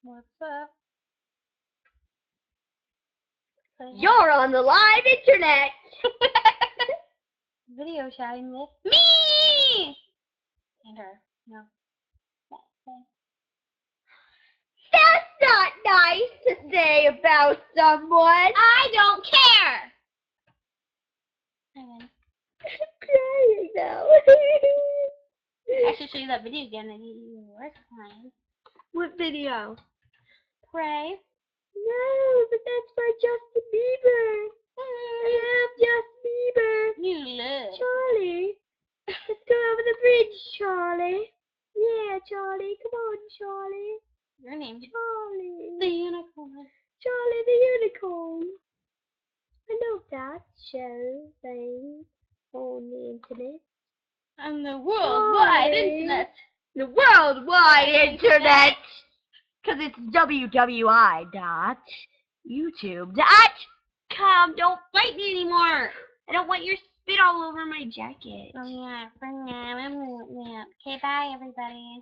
What's up? You're on the live internet. Video chatting with Me. and her. No. That's not nice to say about someone. I don't care! I'm I'm crying now. I should show you that video again and you were crying. What video? Pray. No, but that's for Justin Bieber. I love Justin Bieber. You love. Charlie, let's go over the bridge, Charlie. Yeah, Charlie, come on, Charlie. Your name. Charlie. The unicorn. Charlie the unicorn. I love that show thing on the internet. On the worldwide Charlie. internet. The worldwide internet. Because it's www.youtube.com. Don't bite me anymore. I don't want your spit all over my jacket. Oh, yeah. Okay, bye everybody.